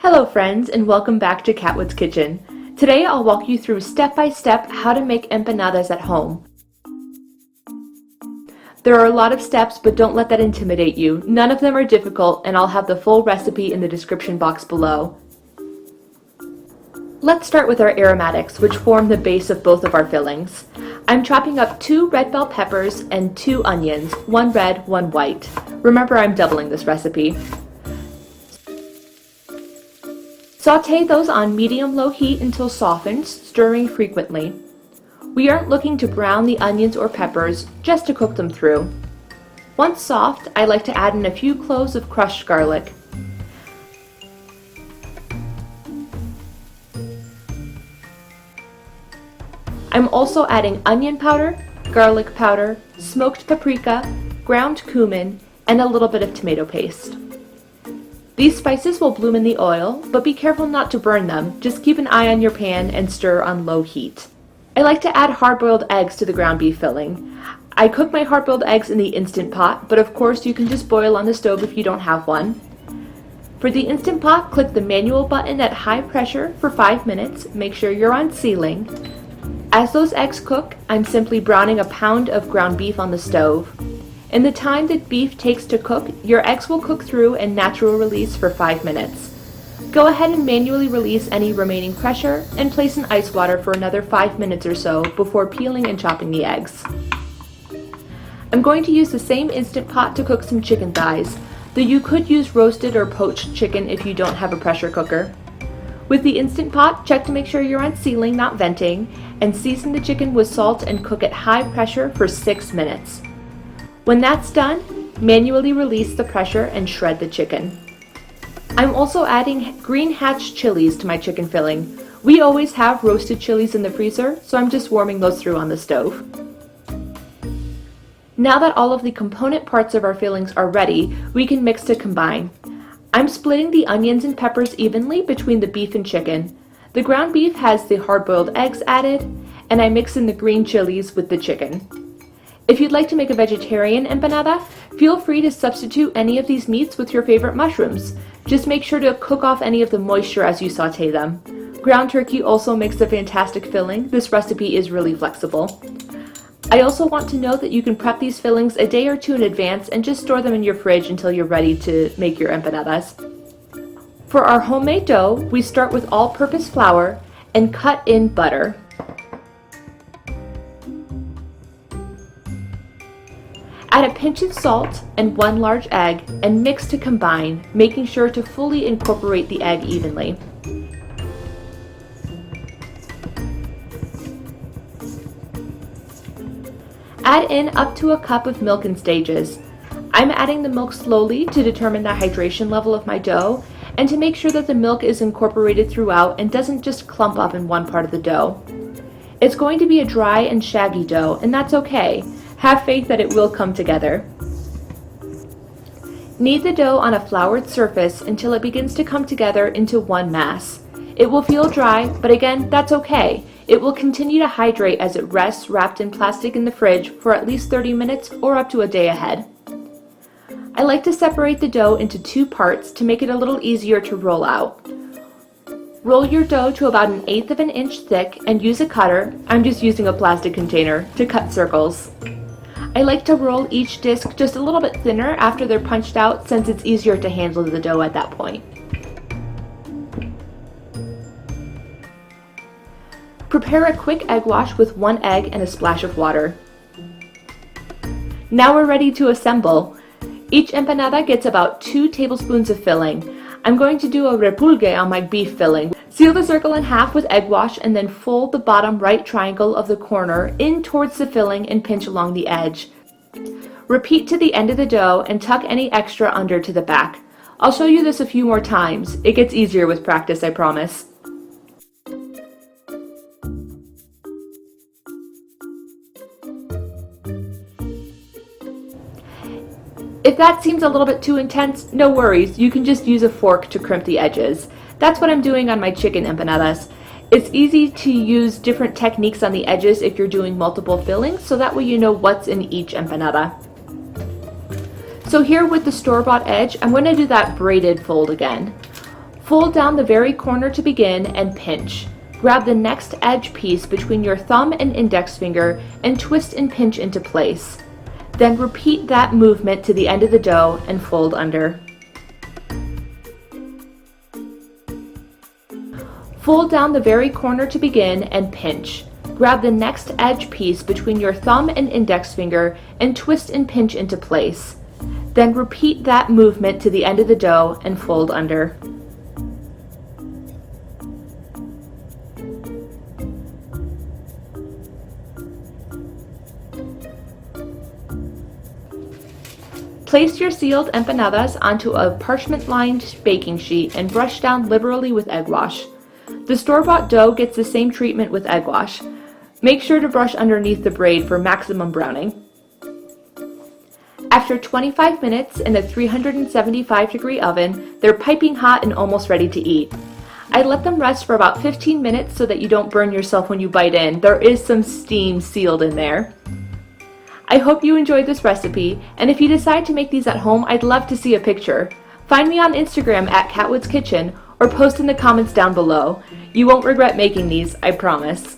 Hello friends, and welcome back to Catwood's Kitchen. Today I'll walk you through step by step how to make empanadas at home. There are a lot of steps, but don't let that intimidate you. None of them are difficult, and I'll have the full recipe in the description box below. Let's start with our aromatics, which form the base of both of our fillings. I'm chopping up 2 red bell peppers and 2 onions, 1 red, 1 white. Remember, I'm doubling this recipe. Sauté those on medium-low heat until softened, stirring frequently. We aren't looking to brown the onions or peppers, just to cook them through. Once soft, I like to add in a few cloves of crushed garlic. I'm also adding onion powder, garlic powder, smoked paprika, ground cumin, and a little bit of tomato paste. These spices will bloom in the oil, but be careful not to burn them. Just keep an eye on your pan and stir on low heat. I like to add hard-boiled eggs to the ground beef filling. I cook my hard-boiled eggs in the Instant Pot, but of course you can just boil on the stove if you don't have one. For the Instant Pot, click the manual button at high pressure for 5 minutes. Make sure you're on sealing. As those eggs cook, I'm simply browning a pound of ground beef on the stove. In the time that beef takes to cook, your eggs will cook through and natural release for 5 minutes. Go ahead and manually release any remaining pressure and place in ice water for another 5 minutes or so before peeling and chopping the eggs. I'm going to use the same Instant Pot to cook some chicken thighs, though you could use roasted or poached chicken if you don't have a pressure cooker. With the Instant Pot, check to make sure you're on sealing, not venting, and season the chicken with salt and cook at high pressure for 6 minutes. When that's done, manually release the pressure and shred the chicken. I'm also adding green hatch chilies to my chicken filling. We always have roasted chilies in the freezer, so I'm just warming those through on the stove. Now that all of the component parts of our fillings are ready, we can mix to combine. I'm splitting the onions and peppers evenly between the beef and chicken. The ground beef has the hard-boiled eggs added, and I mix in the green chilies with the chicken. If you'd like to make a vegetarian empanada, feel free to substitute any of these meats with your favorite mushrooms. Just make sure to cook off any of the moisture as you sauté them. Ground turkey also makes a fantastic filling. This recipe is really flexible. I also want to note that you can prep these fillings a day or 2 in advance and just store them in your fridge until you're ready to make your empanadas. For our homemade dough, we start with all-purpose flour and cut in butter. Add a pinch of salt and 1 large egg and mix to combine, making sure to fully incorporate the egg evenly. Add in up to a cup of milk in stages. I'm adding the milk slowly to determine the hydration level of my dough and to make sure that the milk is incorporated throughout and doesn't just clump up in one part of the dough. It's going to be a dry and shaggy dough, and that's okay. Have faith that it will come together. Knead the dough on a floured surface until it begins to come together into one mass. It will feel dry, but again, that's okay. It will continue to hydrate as it rests wrapped in plastic in the fridge for at least 30 minutes or up to a day ahead. I like to separate the dough into 2 parts to make it a little easier to roll out. Roll your dough to about 1/8 of an inch thick and use a cutter, I'm just using a plastic container, to cut circles. I like to roll each disc just a little bit thinner after they're punched out since it's easier to handle the dough at that point. Prepare a quick egg wash with 1 egg and a splash of water. Now we're ready to assemble. Each empanada gets about 2 tablespoons of filling. I'm going to do a repulgue on my beef filling. Seal the circle in half with egg wash and then fold the bottom right triangle of the corner in towards the filling and pinch along the edge. Repeat to the end of the dough and tuck any extra under to the back. I'll show you this a few more times. It gets easier with practice, I promise. If that seems a little bit too intense, no worries. You can just use a fork to crimp the edges. That's what I'm doing on my chicken empanadas. It's easy to use different techniques on the edges if you're doing multiple fillings, so that way you know what's in each empanada. So here with the store-bought edge, I'm going to do that braided fold again. Fold down the very corner to begin and pinch. Grab the next edge piece between your thumb and index finger and twist and pinch into place. Then repeat that movement to the end of the dough and fold under. Fold down the very corner to begin and pinch. Grab the next edge piece between your thumb and index finger and twist and pinch into place. Then repeat that movement to the end of the dough and fold under. Place your sealed empanadas onto a parchment-lined baking sheet and brush down liberally with egg wash. The store-bought dough gets the same treatment with egg wash. Make sure to brush underneath the braid for maximum browning. After 25 minutes in a 375-degree oven, they're piping hot and almost ready to eat. I let them rest for about 15 minutes so that you don't burn yourself when you bite in. There is some steam sealed in there. I hope you enjoyed this recipe, and if you decide to make these at home, I'd love to see a picture. Find me on Instagram at CATWOOD'S Kitchen or post in the comments down below. You won't regret making these, I promise.